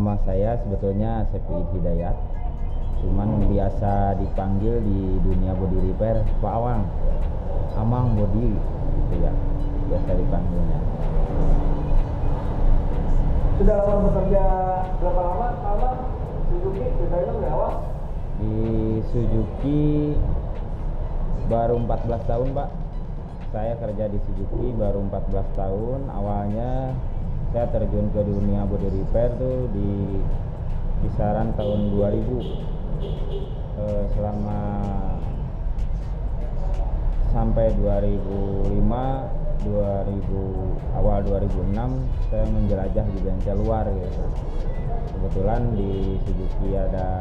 Nama saya sebetulnya Sepi Hidayat, cuman biasa dipanggil di dunia body repair Pak Awang, Amang Body, gitu ya, biasa dipanggilnya. Sudah lama bekerja, berapa lama Suzuki ceritanya dari awal? Di Suzuki baru 14 tahun, Pak. Saya kerja di Suzuki baru 14 tahun. Awalnya saya terjun ke dunia body repair tuh di kisaran tahun 2000. Selama sampai 2005, awal 2006 saya menjelajah di bengkel luar gitu. Kebetulan di Suzuki ada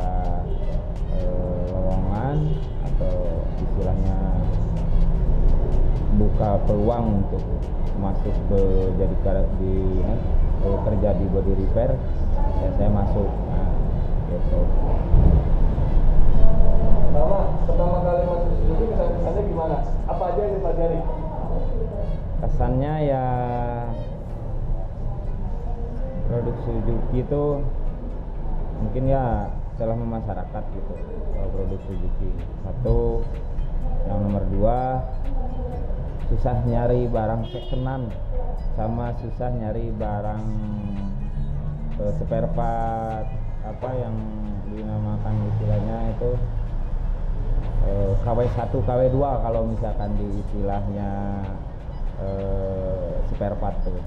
lowongan atau istilahnya buka peluang untuk masuk ke kerja di body repair, ya saya masuk. Nah, gitu. Pertama kali masuk Suzuki kesannya gimana? Apa aja yang dipelajari? Kesannya ya produk Suzuki itu mungkin ya telah memasyarakat gitu. Produk Suzuki satu, yang nomor dua, susah nyari barang secondan sama susah nyari barang spare part, apa yang dinamakan istilahnya itu KW1, KW2 kalau misalkan di istilahnya spare part tuh.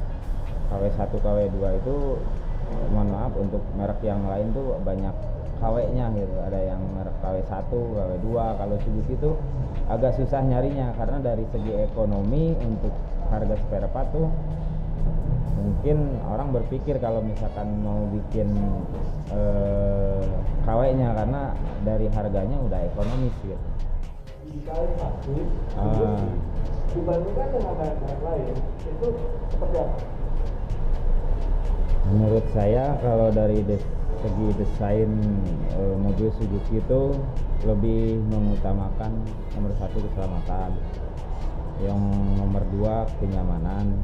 KW1, KW2 itu mohon maaf, untuk merek yang lain tuh banyak KW-nya gitu. Ada yang merek KW1, KW2. Kalau Suzuki itu agak susah nyarinya karena dari segi ekonomi untuk harga spare part tuh mungkin orang berpikir kalau misalkan mau bikin KW-nya karena dari harganya udah ekonomis gitu. Dikali pasti dibandingkan dengan merek lain itu seperti apa? Menurut saya kalau dari segi desain mobil Suzuki itu lebih mengutamakan nomor satu keselamatan, yang nomor dua kenyamanan,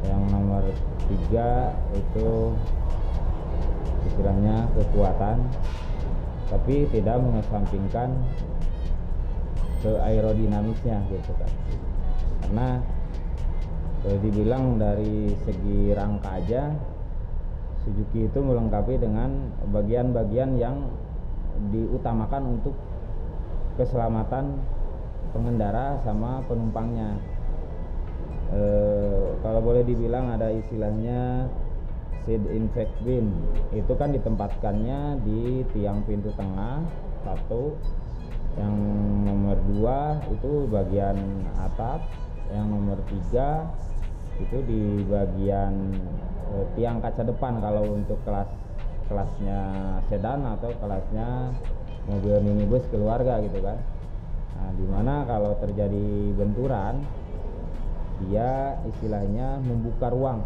yang nomor tiga itu istilahnya kekuatan, tapi tidak mengesampingkan ke aerodinamisnya gitu kan. Karena dibilang dari segi rangka aja Suzuki itu melengkapi dengan bagian-bagian yang diutamakan untuk keselamatan pengendara sama penumpangnya. Kalau boleh dibilang ada istilahnya seat impact beam, itu kan ditempatkannya di tiang pintu tengah satu, yang nomor dua itu bagian atap, yang nomor tiga itu di bagian tiang kaca depan kalau untuk kelasnya sedan atau kelasnya mobil minibus keluarga gitu kan. Nah, dimana kalau terjadi benturan dia istilahnya membuka ruang.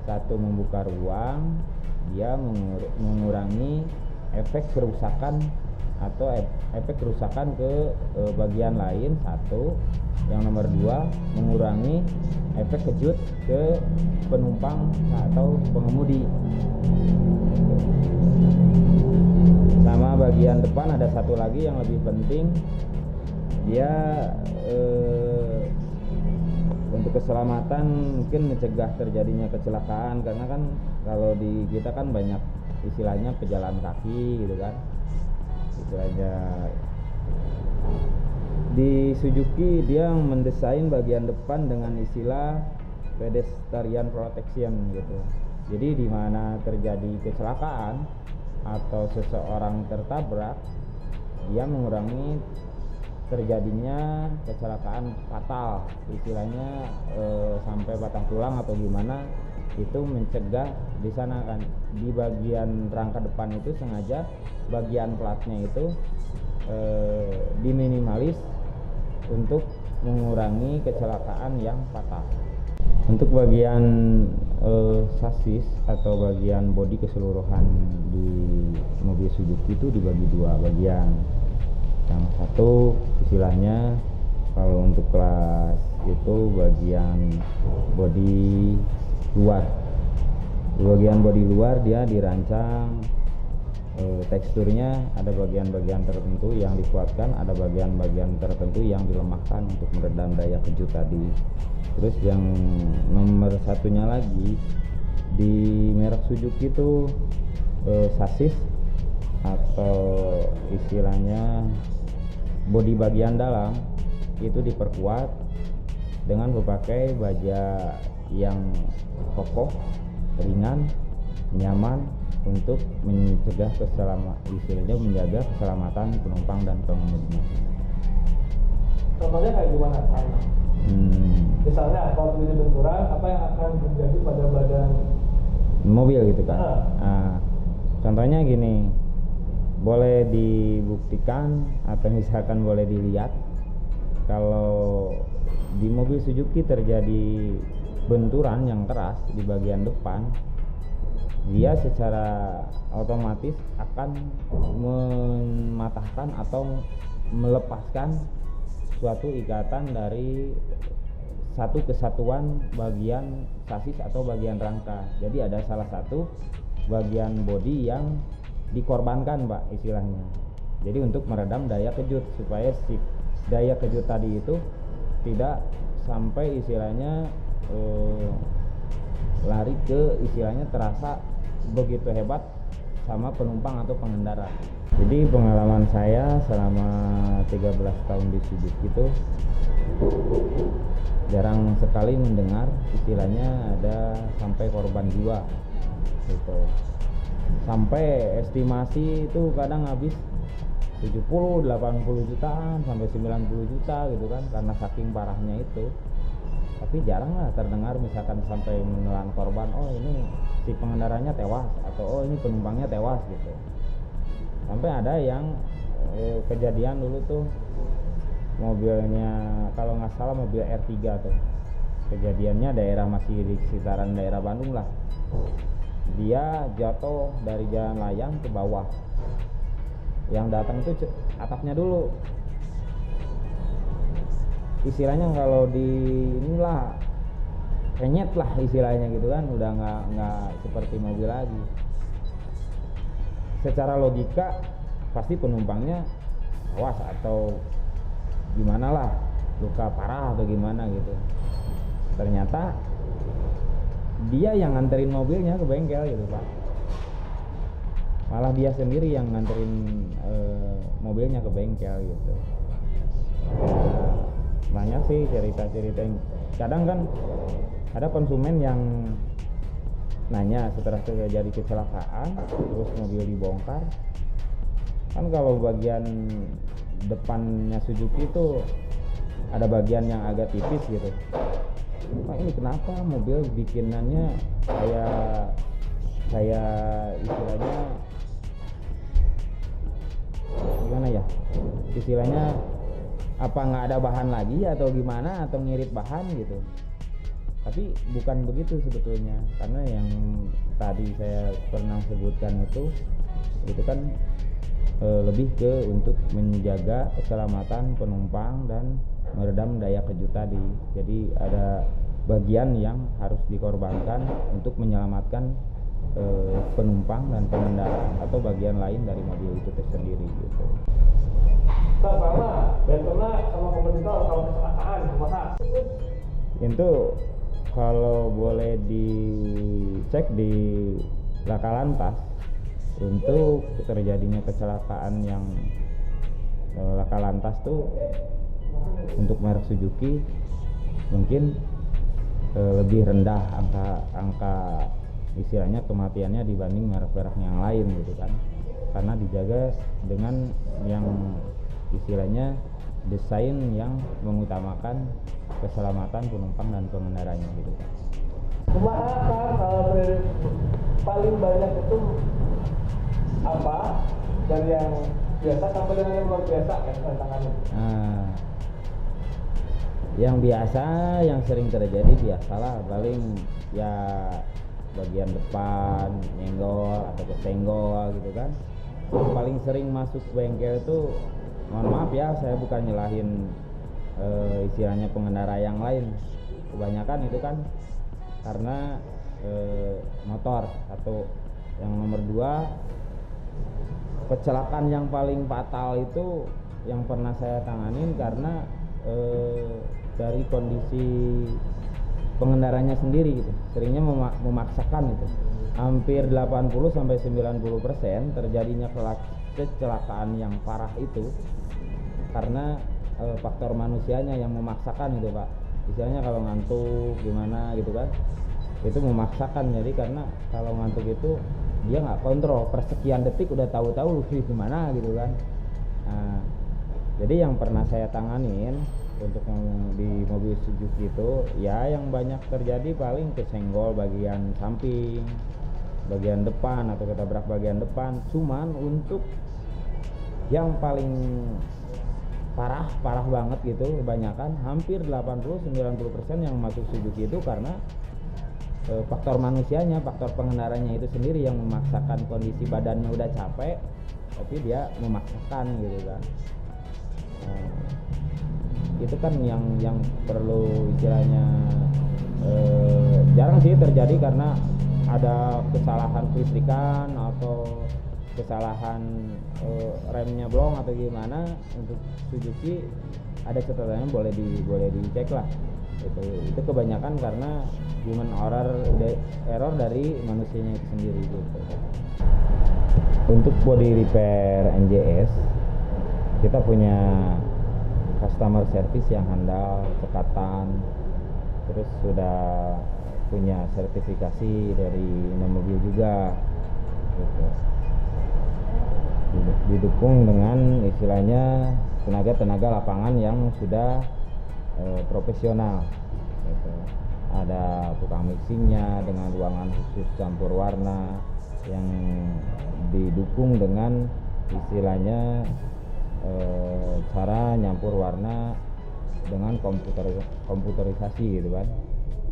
Satu, membuka ruang, dia mengurangi efek kerusakan atau efek kerusakan ke bagian lain satu. Yang nomor dua, mengurangi efek kejut ke penumpang atau pengemudi. Sama bagian depan ada satu lagi yang lebih penting, dia untuk keselamatan mungkin mencegah terjadinya kecelakaan, karena kan kalau di kita kan banyak istilahnya pejalan kaki gitu kan, istilahnya. Di Suzuki dia mendesain bagian depan dengan istilah pedestrian protection gitu. Jadi di mana terjadi kecelakaan atau seseorang tertabrak, dia mengurangi terjadinya kecelakaan fatal, istilahnya sampai patah tulang atau gimana, itu mencegah di sana kan. Di bagian rangka depan itu sengaja bagian platnya itu diminimalis untuk mengurangi kecelakaan yang fatal. Untuk bagian sasis atau bagian bodi keseluruhan di mobil Suzuki itu dibagi dua bagian. Yang satu istilahnya kalau untuk kelas itu bagian bodi luar, Di bagian bodi luar dia dirancang teksturnya ada bagian-bagian tertentu yang dikuatkan, ada bagian-bagian tertentu yang dilemahkan untuk meredam daya kejut tadi. Terus yang nomor satunya lagi di merek Suzuki itu sasis atau istilahnya bodi bagian dalam itu diperkuat dengan berbagai baja yang kokoh, ringan, nyaman untuk mencegah istilahnya menjaga keselamatan penumpang dan pengemudinya. Contohnya kayak gimana? Misalnya kalau terjadi benturan, apa yang akan terjadi pada badan mobil gitu kan? Nah, contohnya gini, boleh dibuktikan atau misalkan boleh dilihat kalau di mobil Suzuki terjadi benturan yang keras di bagian depan, dia secara otomatis akan mematahkan atau melepaskan suatu ikatan dari satu kesatuan bagian sasis atau bagian rangka. Jadi ada salah satu bagian bodi yang dikorbankan, Pak, istilahnya. Jadi untuk meredam daya kejut supaya si daya kejut tadi itu tidak sampai istilahnya lari ke istilahnya terasa begitu hebat sama penumpang atau pengendara. Jadi pengalaman saya selama 13 tahun di Suzuki itu jarang sekali mendengar istilahnya ada sampai korban jiwa gitu. Sampai estimasi itu kadang habis 70, 80 jutaan sampai 90 juta gitu kan karena saking parahnya itu. Tapi jarang lah terdengar misalkan sampai menelan korban, oh ini si pengendaranya tewas atau oh ini penumpangnya tewas gitu. Sampai ada yang kejadian dulu tuh mobilnya kalau nggak salah mobil R3 tuh, kejadiannya daerah masih di sekitaran daerah Bandung lah. Dia jatuh dari jalan layang ke bawah, yang datang itu atapnya dulu. Istilahnya kalau di inilah kenyet lah istilahnya gitu kan, udah nggak seperti mobil lagi. Secara logika pasti penumpangnya awas atau gimana lah, luka parah atau gimana gitu. Ternyata dia yang nganterin mobilnya ke bengkel gitu, Pak. Malah dia sendiri yang nganterin mobilnya ke bengkel gitu. Banyak sih cerita-cerita yang kadang kan ada konsumen yang nanya setelah terjadi kecelakaan terus mobil dibongkar kan, kalau bagian depannya Suzuki itu ada bagian yang agak tipis gitu. Pak, ini kenapa mobil bikinannya kayak istilahnya gimana ya, istilahnya apa nggak ada bahan lagi atau gimana atau ngirit bahan gitu. Tapi bukan begitu sebetulnya, karena yang tadi saya pernah sebutkan itu kan lebih ke untuk menjaga keselamatan penumpang dan meredam daya kejut tadi. Jadi ada bagian yang harus dikorbankan untuk menyelamatkan penumpang dan pengendara atau bagian lain dari mobil itu tersendiri gitu. Sama bentuknya sama pemerintah kalau kecelakaan kumaha? Itu kalau boleh dicek di Laka Lantas untuk terjadinya kecelakaan yang Laka Lantas tuh untuk merek Suzuki mungkin lebih rendah angka istilahnya kematiannya dibanding merek-merek yang lain gitu kan, karena dijaga dengan yang istilahnya desain yang mengutamakan keselamatan penumpang dan pengendaranya gitu kan. Kumaha kan paling banyak itu apa dari yang biasa sampai dengan yang luar biasa ya tantangannya? Nah, yang biasa yang sering terjadi biasalah paling ya bagian depan nyenggol atau kesenggol gitu kan. Yang paling sering masuk bengkel itu, mohon maaf ya, saya bukan nyalahin istilahnya pengendara yang lain. Kebanyakan itu kan karena motor. Satu. Yang nomor 2, kecelakaan yang paling fatal itu yang pernah saya tanganin karena dari kondisi pengendaranya sendiri gitu. Seringnya memaksakan gitu. Hampir 80-90% terjadinya kecelakaan yang parah itu karena faktor manusianya yang memaksakan gitu Pak. Istilahnya kalau ngantuk gimana gitu kan, itu memaksakan. Jadi karena kalau ngantuk itu dia nggak kontrol, persekian detik udah tahu-tahu gimana gitu kan. Nah, jadi yang pernah saya tanganin untuk yang di mobil Suzuki itu ya yang banyak terjadi paling kesenggol bagian samping, bagian depan, atau ketabrak bagian depan. Cuman untuk yang paling parah banget gitu, kebanyakan hampir 80-90% yang masuk Suzuki itu karena faktor manusianya, faktor pengendaranya itu sendiri yang memaksakan. Kondisi badannya udah capek tapi dia memaksakan gitu kan. Itu kan yang perlu istilahnya jarang sih terjadi karena ada kesalahan kelistrikan atau kesalahan remnya blong atau gimana. Untuk Suzuki ada catatannya, boleh dicek lah. Itu kebanyakan karena human error dari manusianya itu sendiri gitu. Untuk body repair NJS kita punya customer service yang handal, cekatan, terus sudah punya sertifikasi dari mobil juga gitu. Didukung dengan istilahnya tenaga lapangan yang sudah profesional gitu. Ada tukang mixingnya dengan ruangan khusus campur warna yang didukung dengan istilahnya cara nyampur warna dengan komputerisasi gitu kan.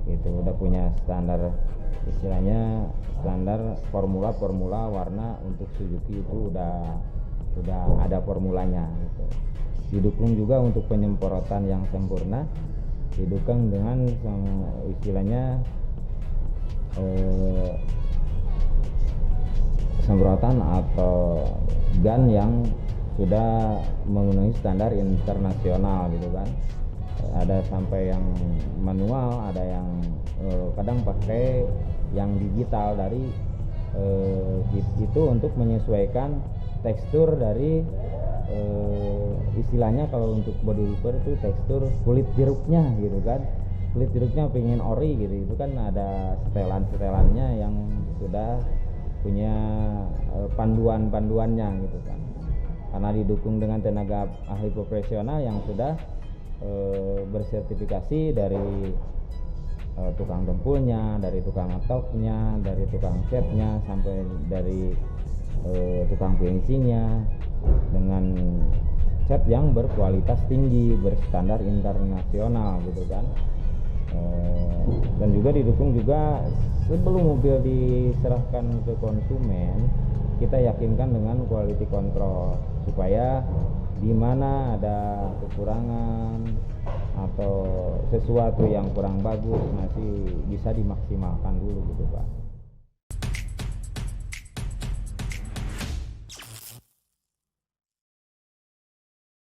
Itu udah punya standar, istilahnya standar formula warna untuk Suzuki itu udah ada formulanya gitu. Didukung juga untuk penyemprotan yang sempurna, didukung dengan istilahnya semprotan atau gun yang sudah memenuhi standar internasional gitu kan. Ada sampai yang manual, ada yang kadang pakai yang digital dari itu untuk menyesuaikan tekstur dari istilahnya kalau untuk body repair itu tekstur kulit jeruknya gitu kan. Kulit jeruknya pengen ori gitu, itu kan ada setelannya yang sudah punya panduannya gitu kan. Karena didukung dengan tenaga ahli profesional yang sudah bersertifikasi dari tukang dempulnya, dari tukang ngetoknya, dari tukang catnya, sampai dari tukang finishingnya dengan cat yang berkualitas tinggi, berstandar internasional gitu kan. Dan juga didukung juga sebelum mobil diserahkan ke konsumen, kita yakinkan dengan quality control supaya di mana ada kekurangan atau sesuatu yang kurang bagus masih bisa dimaksimalkan dulu gitu Pak.